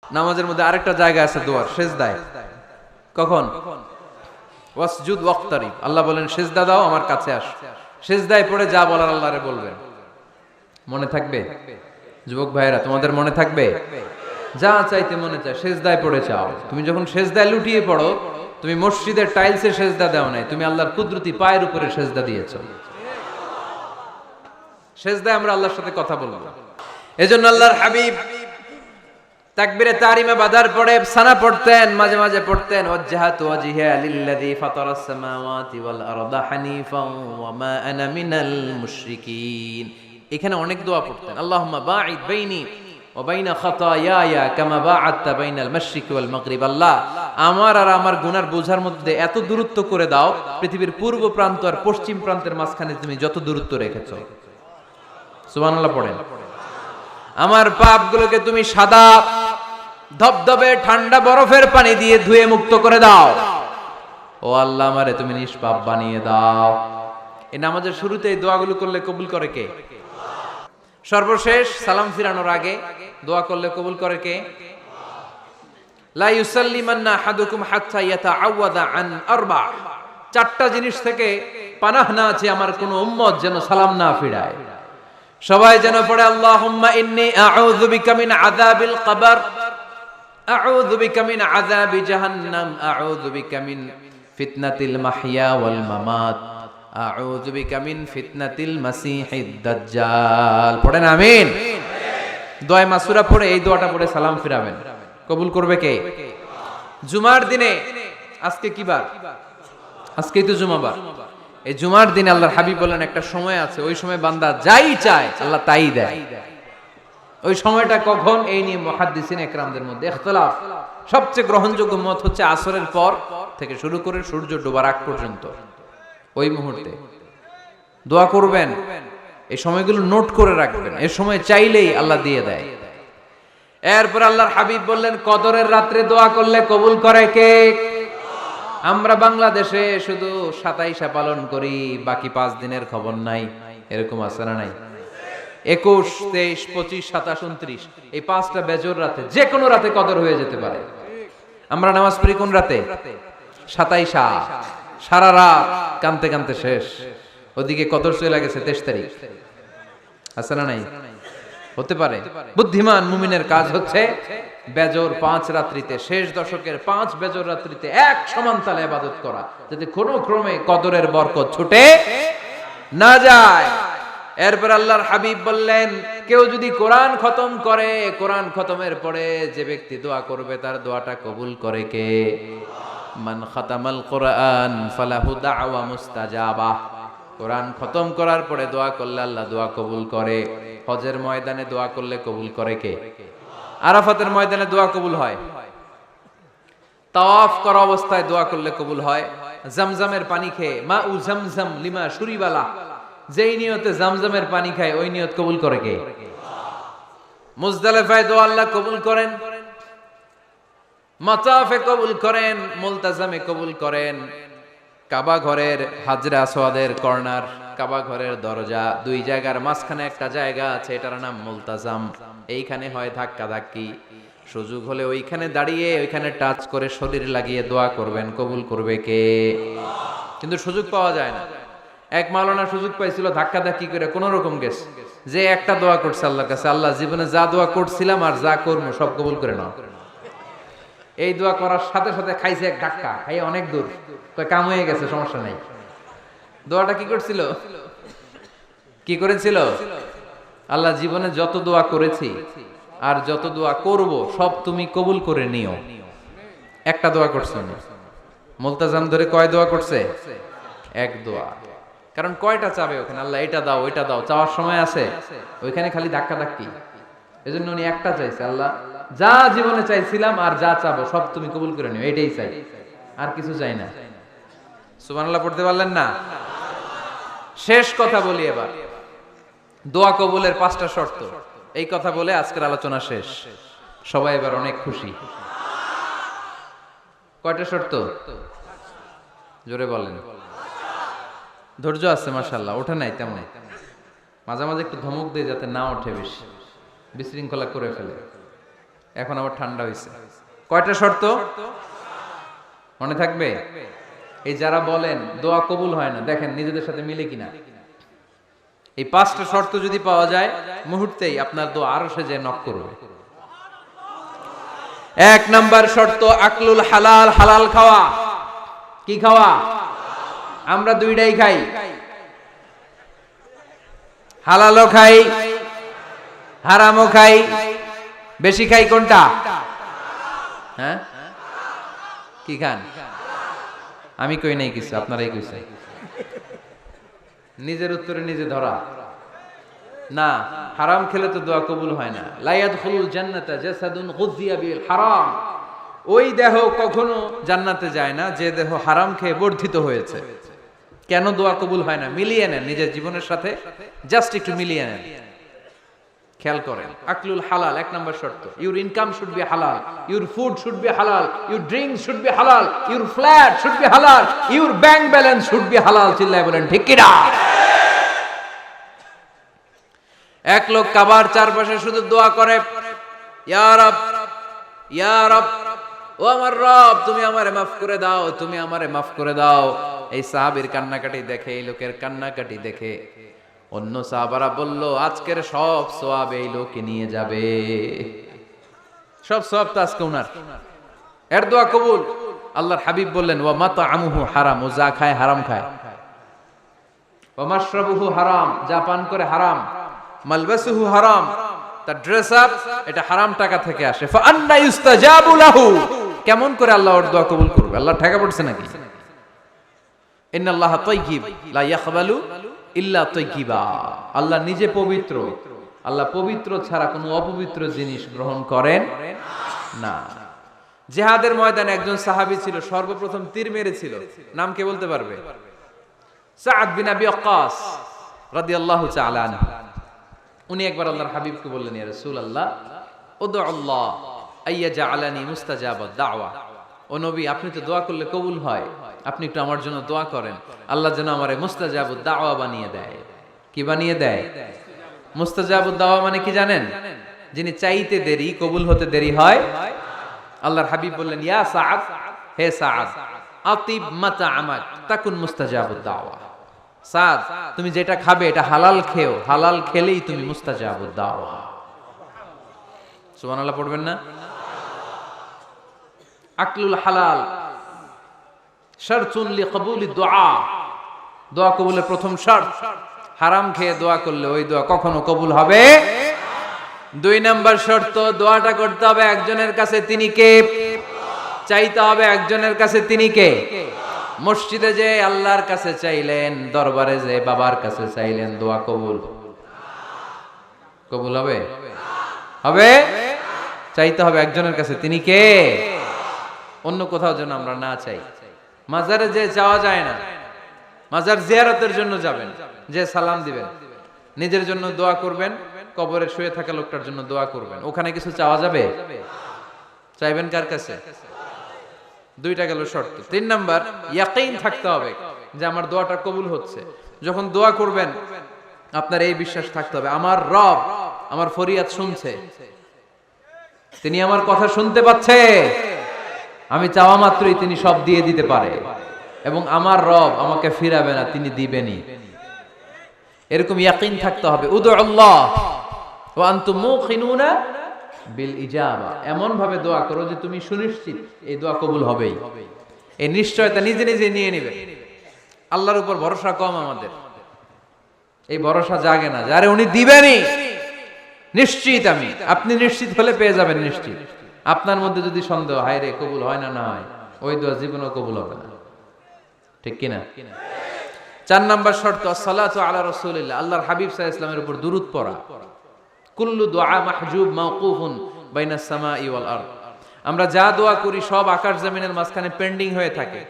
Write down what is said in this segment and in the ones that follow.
নামাজের মধ্যে আরেকটা জায়গা আছে দোয়ার, সেজদায়। কখন? ওয়াসজুদ ওয়াক্তারিব, আল্লাহ বলেন সেজদা দাও, আমার কাছে আস। সেজদায় পড়ে যা বলার আল্লাহরে বলবেন। মনে থাকবে যুবক ভাইয়েরা? তোমাদের মনে থাকবে? যা চাইতে মনে চায় সেজদায় পড়ে চাও। তুমি যখন সেজদায় লুটিয়ে পড়ো, তুমি মসজিদের টাইলসে সেজদা দাও নাই, তুমি আল্লাহর কুদরতি পায়ের উপরে সেজদা দিয়েছো। সেজদায় আমরা আল্লাহর সাথে কথা বলবো। এজন্য আল্লাহর হাবিব তাকবীরে তাহরিমা বাঁধার পরে সানা পড়তেন, মাঝে মাঝে পড়তেন ওয়াজহাতু ওয়াজহিয়া লিল্লাযী ফাতারাস সামাওয়াতি ওয়াল আরদা হানিফান ওয়া মা আনা মিনাল মুশরিকিন। এখানে অনেক দোয়া পড়তেন। আল্লাহুম্মা বাঈদ বাইনি ওয়া বাইনা খাতায়ায়া কামা বাআদতা বাইনাল মাশরিকি ওয়াল মাগরিব। আল্লাহ, আমার আর আমার গুনার বোঝার মধ্যে এত দূরত্ব করে দাও, পৃথিবীর পূর্ব প্রান্ত আর পশ্চিম প্রান্তের মাঝখানে তুমি যত দূরত্ব রেখেছো। সুবহানাল্লাহ পড়েন। আমার পাপগুলোকে তুমি সাদা ধবধবে ঠান্ডা বরফের পানি দিয়ে ধুয়ে মুক্ত করে দাও। ও আল্লাহ, আমারে তুমি নিষ্পাপ বানিয়ে দাও। এই নামাজের শুরুতে এই দোয়াগুলো করলে কবুল করে কে? সর্বশেষ সালাম ফিরানোর আগে দোয়া করলে কবুল করে কে? লা ইউসাল্লিমান্না আহাদুকুম হাত্তা ইয়াতাআওয়াযা আন আরবা। চারটা জিনিস থেকে পানাহ না আছে আমার কোন উম্মত যেন সালাম না ফিরায়। সবাই যেন পড়ে আল্লাহুম্মা ইন্নী আউযু বিকা মিন আযাবিল কবর, আউযু বিকা মিন আযাবি জাহান্নাম, আউযু বিকা মিন ফিতনাতিল মাহইয়া ওয়াল মামাত, আউযু বিকা মিন ফিতনাতিল মাসিহিদ দাজ্জাল। পড়েন আমিন। দোয়া মাসুরা পড়ে এই দোয়াটা পড়ে সালাম ফিরাবেন। কবুল করবে কে? জুমার দিনে, আজকে কি বার? আজকেই তো জুমাবার। এই জুমার দিনে আল্লাহর হাবিব বলেন একটা সময় আছে, ওই সময় বান্দা যাই চায় আল্লাহ তাই দেয়। ওই সময়টা কখন? এই নিয়ে মুহাদ্দিসিন ইকরামদের মধ্যে ইখতিলাফ। সবচেয়ে গ্রহণযোগ্য মত হচ্ছে আসরের পর থেকে শুরু করে সূর্য ডোবার আগ পর্যন্ত ওই মুহূর্তে দোয়া করবেন। এই সময়গুলো নোট করে রাখবেন, এই সময় চাইলেই আল্লাহ দিয়ে দেয়। এরপর আল্লাহর হাবিব বললেন কদরের রাত্রে দোয়া করলে কবুল করে কে? আমরা বাংলাদেশে শুধু 27 পালন করি, বাকি 5 দিনের খবর নাই। এরকম আছে না নাই? 21, 23, 25, 27, 29 এই 5টা বেজর রাতে, যে কোনো রাতে কদর হয়ে যেতে পারে। আমরা নামাজ পড়ি কোন রাতে? 27। সারা রাত কানতে কানতে শেষ, ওদিকে কদর চলে গেছে 23 তারিখ। আছে না নাই? হতে পারে। বুদ্ধিমান মুমিনের কাজ হচ্ছে বেজর 5 রাত্রিতে, শেষ দশকের 5 বেজর রাত্রিতে এক সমান তালে ইবাদত করা, যাতে কোনো ক্রমে কদরের বরকত ছুটে না যায়। এরপর আল্লাহর হাবিব বললেন কেউ যদি কোরআন খতম করে, কোরআন খতমের পরে যে ব্যক্তি দোয়া করবে তার দোয়াটা কবুল করে কে? মান খাতামাল কোরআন ফালাহু দাওয়া মুস্তাজাবা। কোরআন খতম করার পরে দোয়া করলে আল্লাহ দোয়া কবুল করে। হজের ময়দানে দোয়া করলে কবুল করে কে? আরাফাতের ময়দানে দোয়া কবুল হয়। তাওয়াফ করা অবস্থায় দোয়া করলে কবুল হয়। জামজামের পানি খেয়ে মা উ জামজাম লিমা শুরিবালা, যেই নিয়তে জামজামের পানি খায় ওই নিয়ত কবুল করে কে? মুজদালিফায় দোয়া আল্লাহ কবুল করেন, মাতাফে কবুল করেন, মুলতাজামে কবুল করেন। কাবা ঘরের হাজরে আসওয়াদের কর্নার, কাবা ঘরের দরজা, দুই জায়গার মাঝখানে একটা জায়গা আছে, এটার নাম মুলতাজাম। এইখানে হয় ধাক্কা ধাক্কি। সুযোগ হলে ওইখানে দাঁড়িয়ে ওইখানে টাচ করে শরীর লাগিয়ে দোয়া করবেন, কবুল করবে কে? কিন্তু সুযোগ পাওয়া যায় না। এক মাওলানা সুযোগ পাইছিল ধাক্কা ধাক্কি করে কোন রকম গেছে, যে একটা দোয়া করছে আল্লাহর কাছে, আল্লাহ জীবনে যা দোয়া করছিলাম আর যা করবো সব কবুল করে নাও। এই দোয়া করার সাথে সাথে খাইছে এক ধাক্কা, খাইয়ে অনেক দূর, কাম হয়ে গেছে, সমস্যা নাই। দোয়াটা কি করছিল? কি করেছিল? আল্লাহ জীবনে যত দোয়া করেছি আর যত দোয়া করব সব তুমি কবুল করে নিও। একটা দোয়া করছে না। মুলতাজাম ধরে কয় দোয়া করছে? এক দোয়া। কারণ কয়টা চাবে ওখানে? আল্লাহ এটা দাও ওইটা দাও, চাওয়ার সময় আছে? ওইখানে খালি ধাক্কা ধাক্কি। এজন্য উনি একটা চাইছে, আল্লাহ যা জীবনে চাইছিলাম আর যা চাবো সব তুমি কবুল করে নিও, এটাই চাই, আর কিছু চাই না। সুবহানাল্লাহ পড়তে পারলেন না? শেষ কথা বলি এবার, দোয়া কবুলের 5টা শর্ত। এই কথা বলে আজকের আলোচনা শেষ। সবাই এবার অনেক খুশি। কয়টা শর্ত? জোরে বলেন। ধৈর্য আছে মাশাআল্লাহ, ওঠে নাই তেমন। মাঝে মাঝে একটু ধমক দেয় যাতে না ওঠে, বেশি বিশৃঙ্খলা করে ফেলে। এখন আবার ঠান্ডা হয়েছে। কয়টা শর্ত মনে থাকবে? এই যারা বলেন দোয়া কবুল হয় না, দেখেন নিজেদের সাথে মিলে কিনা। এই 5টা শর্ত যদি পাওয়া যায়, মুহূর্তেই আপনার দোয়া আরশে যে নক করবে। 1 নাম্বার শর্ত আকলুল হালাল, হালাল খাওয়া। কি খাওয়া? আমরা দুইটাই খাই, হালালও খাই হারামও খাই। বেশি খাই কোনটা? হ্যাঁ, কি খান? আমি কই নাই কিছু, আপনারাই কইছেন। নিজের উত্তরে নিজে ধরা না। হারাম খেলে তো দোয়া কবুল হয় না। লা ইয়াদখুলুল জান্নাতা জাসাদুন গুযিয়া বিল হারাম। ওই দেহ কখনো জান্নাতে যায় না যে দেহ হারাম খেয়ে বর্ধিত হয়েছে। কেন দোয়া কবুল হয় না? মিলিয়ে নেন নিজের জীবনের সাথে, জাস্ট একটু মিলিয়ে নেন, খেয়াল করেন। আকলুল হালাল 1 নাম্বার শর্ত। ইউর ইনকাম শুড বি হালাল, ইউর ফুড শুড বি হালাল, ইউর ড্রিঙ্ক শুড বি হালাল, ইউর ফ্ল্যাট শুড বি হালাল, your bank balance should be হালাল। চিল্লায় বলেন ঠিক কি না? এক লোক কাবার চারপাশে শুধু দোয়া করে, ইয়া রব, ইয়া রব, ও আমার রব, তুমি আমারে মাফ করে দাও, তুমি আমারে মাফ করে দাও। এই সাহাবীর কান্নাকাটি দেখে, এই লোকের কান্নাকাটি দেখে অন্য সাহাবারা বলল, আজকের সব সওয়াব এই লোকে নিয়ে যাবে। সব সওয়াব তো আজকে উনার। এর দোয়া কবুল। আল্লাহর হাবিব বললেন, ওয়া মাতআমুহু হারাম, ও যা খায় হারাম খায়। ওয়া মাশরাবুহু হারাম, যা পান করে হারাম। মালবাসুহু হারাম, তার ড্রেস আপ এটা হারাম টাকা থেকে আসে। ফা আন্না ইউস্তাজাবু লাহু, কেমন করে আল্লাহ ওর দোয়া কবুল করবে? আল্লাহ ঠেকা পড়ছে নাকি? ইন্নাল্লাহা তাইয়্যিব লা ইয়াকবালু ইল্লা তাইয়্যিবা। আল্লাহ নিজে পবিত্র, আল্লাহ পবিত্র ছাড়া কোনো অপবিত্র জিনিস গ্রহণ করেন না। জিহাদের ময়দানে একজন সাহাবী ছিল, সর্বপ্রথম তীর মেরেছিল। নাম কে বলতে পারবে? সাদ বিন আবি ওয়াক্কাস রাদিয়াল্লাহু তাআলা আনহু। উনি একবার আল্লাহর হাবিবকে বললেন, ইয়া রাসূলুল্লাহ, উদউ আল্লাহ আইয়াজআলানি মুস্তাজাবাদ দাওয়া। ও নবী, আপনি তো দোয়া করলে কবুল হয়, আপনি একটু আমার জন্য দোয়া করেন, আল্লাহ যেন আমারে মুস্তাজাবুদ দাওয়া বানিয়ে দেয়। কি বানিয়ে দেয়? মুস্তাজাবুদ দাওয়া মানে কি জানেন? যিনি চাইতে দেরি, কবুল হতে দেরি হয়। আল্লাহর হাবিব বললেন, ইয়া সাআদ, হে সাআদ, আতিব মাতআমাক তাকুন মুস্তাজাবুদ দাওয়া। সাদ, তুমি যেটা খাবে এটা হালাল খেও, হালাল খেলেই তুমি মুস্তাজাবুদ দাওয়া। সুবহানাল্লাহ পড়বেন না? আকলুল হালাল শারতুন লিকবুলিদ দুআ, দোয়া কবুলের প্রথম শর্ত। হারাম খেয়ে দোয়া করলে ওই দোয়া কখনো কবুল হবে। 2 নাম্বার শর্ত, দোয়াটা করতে হবে একজনের কাছে, তিনি কে? চাইতে হবে একজনের কাছে, তিনি কে? মসজিদে যে আল্লাহর কাছে চাইলেন, দরবারে যে বাবার কাছে চাইলেন, দোয়া কবুল কবুল হবে? হবে? চাইতে হবে একজনের কাছে, তিনি কে? অন্য কোথাও যেন আমরা না চাই। মাজারে যে যাওয়া যায় না, মাজার জিয়ারতের জন্য যাবেন, যে সালাম দিবেন, নিজের জন্য দোয়া করবেন, কবরে শুয়ে থাকা লোকটার জন্য দোয়া করবেন। ওখানে কিছু চাওয়া যাবে? চাইবেন কার কাছে? 2টা গেল শর্ত। 3 নাম্বার, ইয়াকিন থাকতে হবে যে আমার দোয়াটা কবুল হচ্ছে। যখন দোয়া করবেন আপনার এই বিশ্বাস থাকতে হবে, আমার রব আমার ফরিয়াদ শুনছে, তিনি আমার কথা শুনতে পাচ্ছে, আমি চাওয়া মাত্রই তিনি সব দিয়ে দিতে পারে, এবং আমার রব আমাকে ফিরাবে না, তিনি দিবেনই। এরকম ইয়াকিন থাকতে হবে। উদু আল্লাহ ওয়া আনতুম মুকিনুনা বিল ইজাবা, এমন ভাবে দোয়া করো যে তুমি সুনিশ্চিত এই দোয়া কবুল হবেই। এই নিশ্চয়তা নিজে নিজে নিয়ে নিবে। আল্লাহর উপর ভরসা কম আমাদের, এই ভরসা জাগে না যারে উনি দিবেনই, নিশ্চিত আমি। আপনি নিশ্চিত হলে পেয়ে যাবেন নিশ্চিত। আপনার মধ্যে যদি সন্দেহ, হায় রে কবুল হয় না, না হয়, ওই দোয়া জীবনেও কবুল হবে না। ঠিক কিনা? 4 নাম্বার শর্ত, আসসালাতু আলা রাসূলিল্লাহ, আল্লাহর হাবিব সাল্লাল্লাহু আলাইহি ওয়াসাল্লামের উপর দুরূদ পড়া। কুল্লু দুআ মাহজুব মাওকুফুন বাইনাস সামাই ওয়াল আরদ, আমরা যা দোয়া করি সব আকাশ জমিনের মাঝখানে পেন্ডিং হয়ে থাকে।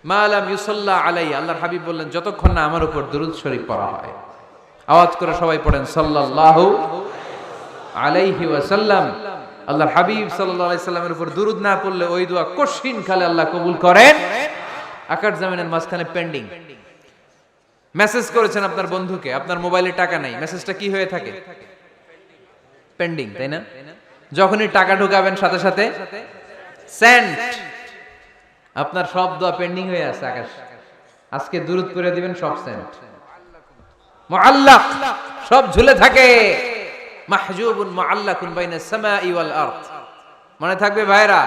মা লাম ইউসাল্লা আলাইহি, আল্লাহর হাবিব বললেন যতক্ষণ না আমার উপর দুরূদ শরীফ পড়া হয়। আওয়াজ করে সবাই পড়েন সাল্লাল্লাহু আলাইহি ওয়াসাল্লাম। আল্লাহর হাবিব সাল্লাল্লাহু আলাইহি সাল্লামের উপর দুরূদ না পড়লে ওই দোয়া কঠিন কালে আল্লাহ কবুল করেন। আকাশ জমিনের মাঝখানে পেন্ডিং। মেসেজ করেছেন আপনার বন্ধুকে, আপনার মোবাইলে টাকা নাই, মেসেজটা কি হয়ে থাকে? পেন্ডিং, তাই না? যখনই টাকা ঢুকাবেন সাথে সাথে সেন্ট, আপনার সব দোয়া পেন্ডিং হয়ে আছে আকাশ। আজকে দুরূদ করে দিবেন, সব সেন্ট মুআল্লাক, সব ঝুলে থাকে। মাহজুবুন মুআল্লাকুন বাইনাস সামাই ওয়াল আরদ। মনে থাকবে ভাইরা।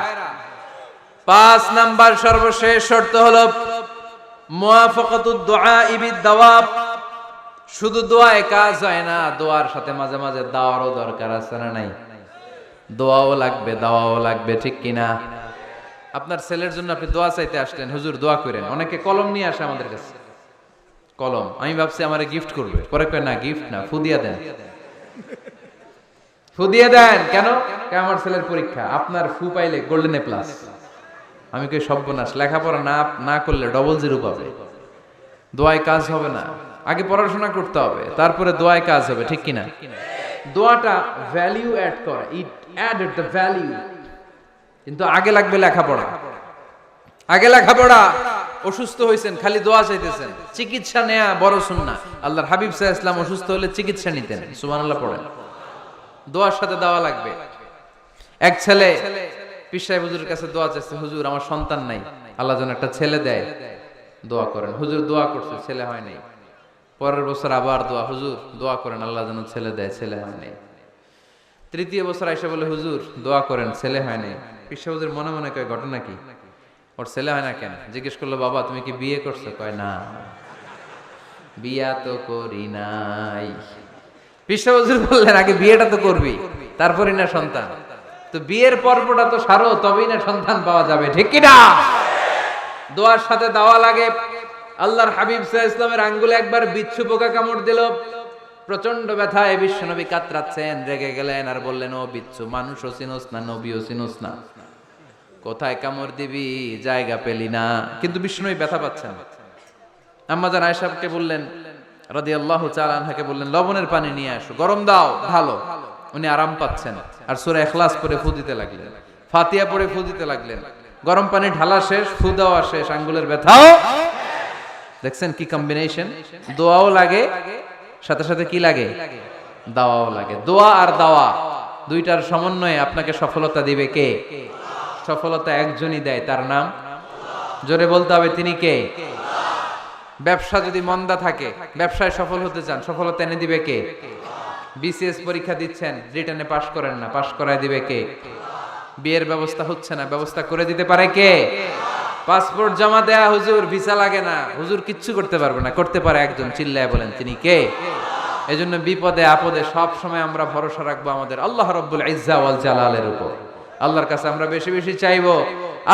5 নাম্বার সর্বশেষ শর্ত হলো মুওয়াফাকাতুদ দুআই বিদ-দাওয়াব। শুধু দোয়ায় কাজ হয় না, দোয়ার সাথে মাঝে মাঝে দাওয়ারও দরকার আছে না নাই? দোয়াও লাগবে, দাওয়াও লাগবে, ঠিক কিনা? আপনার ছেলের জন্য আপনি দোয়া চাইতে আসলেন, হুজুর দোয়া করেন। অনেকে কলম নিয়ে আসে আমাদের কাছে, কলম। আমি ভাবছি আমারে গিফট করবে, পরে কয় না, গিফট না, ফু দিয়া দেন। ফু দিয়ে দেন কেন? আমার ছেলের পরীক্ষা, আপনার ফু পাইলে গোল্ডেন এ প্লাস। আমি কই সর্বনাশ, লেখাপড়া না করলে ডবল জিরো পাবে, দোয়ায় কাজ হবে না। আগে পড়াশোনা করতে হবে, তারপরে দোয়ায় কাজ হবে, ঠিক কিনা? দোয়াটা ভ্যালু অ্যাড করে, ইট অ্যাডেড দ্য ভ্যালু। কিন্তু আগে লাগবে লেখাপড়া, আগে লেখাপড়া। অসুস্থ হয়েছেন, খালি দোয়া চাইতেছেন। চিকিৎসা নেয়া বড় সুন্নাহ। আল্লাহর হাবিব সাল্লাল্লাহু আলাইহি ওয়াসাল্লাম অসুস্থ হলে চিকিৎসা নিতেন। সুবহানাল্লাহ পড়েন। দোয়ার সাথে দাওয়া লাগবে। এক ছেলে পীর সাহেব হুজুরের কাছে দোয়া চাইছে, হুজুর আমার সন্তান নাই, আল্লাহ যেন একটা ছেলে দেয়, দোয়া করেন। হুজুর দোয়া করছে, ছেলে হয় নাই। পরের বছর আবার দোয়া, হুজুর দোয়া করেন আল্লাহ যেন ছেলে দেয়, ছেলে হয় নাই। তৃতীয় বছর আইসা বলে, হুজুর দোয়া করেন, ছেলে হয় নাই। পীর সাহেব হুজুর মনে মনে কয়, ঘটনা কি? ওর ছেলে হয় না কেন? জিজ্ঞেস করলো, বাবা তুমি কি বিয়ে করছো? কয় না, বিয়া তো করি নাই। পীর সাহেব হুজুর বললেন, আগে বিয়েটা তো করবি, তারপরই না সন্তান। তো বিয়ের পর্বটা তো সারো, তবেই না সন্তান পাওয়া যাবে, ঠিক কিনা? দোয়ার সাথে দাওয়া লাগে। আল্লাহর হাবিব সাল্লাল্লাহু আলাইহি ওয়াসাল্লামের আঙ্গুলে একবার বিচ্ছু পোকা কামড় দিল। প্রচন্ড ব্যথায় বিশ্বনবী কাতরাচ্ছেন, রেগে গেলেন আর বললেন, ও বিচ্ছু, মানুষও চিনোস না, নবীও চিনোস না, কোথায় কামড় দিবি, জায়গা পেলি না। কিন্তু বিশ্বনবী ব্যথা পাচ্ছেন। আম্মা জান আয়েশাকে বললেন রাদিয়াল্লাহু তাআলা আনহাকে বললেন, লবণের পানি নিয়ে আসো, গরম দাও, ঢালো। উনি আরাম পাচ্ছেন। আর সূরা ইখলাস পড়ে ফু দিতে লাগলেন, ফাতিহা পড়ে ফু দিতে লাগলেন। গরম পানি ঢালা শেষ, ফু দেওয়া শেষ, আঙ্গুলের ব্যথাও। দেখছেন কি কম্বিনেশন? দোয়াও লাগে, সাথে সাথে কি লাগে? দাওয়াও লাগে। দোয়া আর দাওয়া দুইটার সমন্বয়ে আপনাকে সফলতা দিবে কে? সফলতা একজনই দেয়, তার নাম জোরে বলতে হবে, তিনি কে? ব্যবসা যদি মন্দা থাকে, ব্যবসায় সফল হতে চান, সফলতা এনে দিবে কে? বিসিএস পরীক্ষা দিচ্ছেন, রিটেনে পাশ করেন না, পাশ করায় দিবে কে? বিয়ের ব্যবস্থা হচ্ছে না, ব্যবস্থা করে দিতে পারে কে? পাসপোর্ট জমা দেয়া, হুজুর ভিসা লাগে না, হুজুর কিচ্ছু করতে পারবে না, করতে পারে একজন, চিল্লায় বলেন তিনি কে? এজন্য বিপদে আপদে সব সময় আমরা ভরসা রাখবো আমাদের আল্লাহ রাব্বুল ইজ্জা ওয়াল জালালের উপর। আল্লাহর কাছে আমরা বেশি বেশি চাইবো।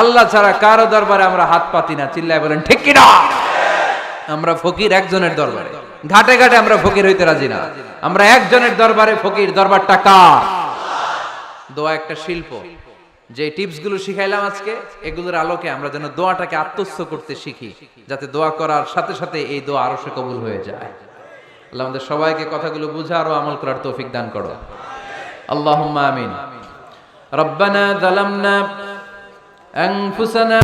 আল্লাহ ছাড়া কারো দরবারে আমরা হাত পাতি না, চিল্লায় বলেন ঠিক কিনা? আমরা ফকির একজনের দরবারে, ঘাটে ঘাটে আমরা ফকির হইতে রাজি না, আমরা একজনের দরবারে ফকির। দরবারটা কার? দোয়া একটা শিল্প। যে টিপস গুলো শিখাইলাম আজকে, এগুলোর আলোকে আমরা যেন দোয়াটাকে আত্মস্থ করতে শিখি, যাতে দোয়া করার সাথে সাথে এই দোয়া আরো সে কবুল হয়ে যায়। আল্লাহ আমাদের সবাইকে কথাগুলো বুঝার ও আমল করার তৌফিক দান করো। আল্লাহুম্মা আমিন। রব্বানা যালামনা আনফুসানা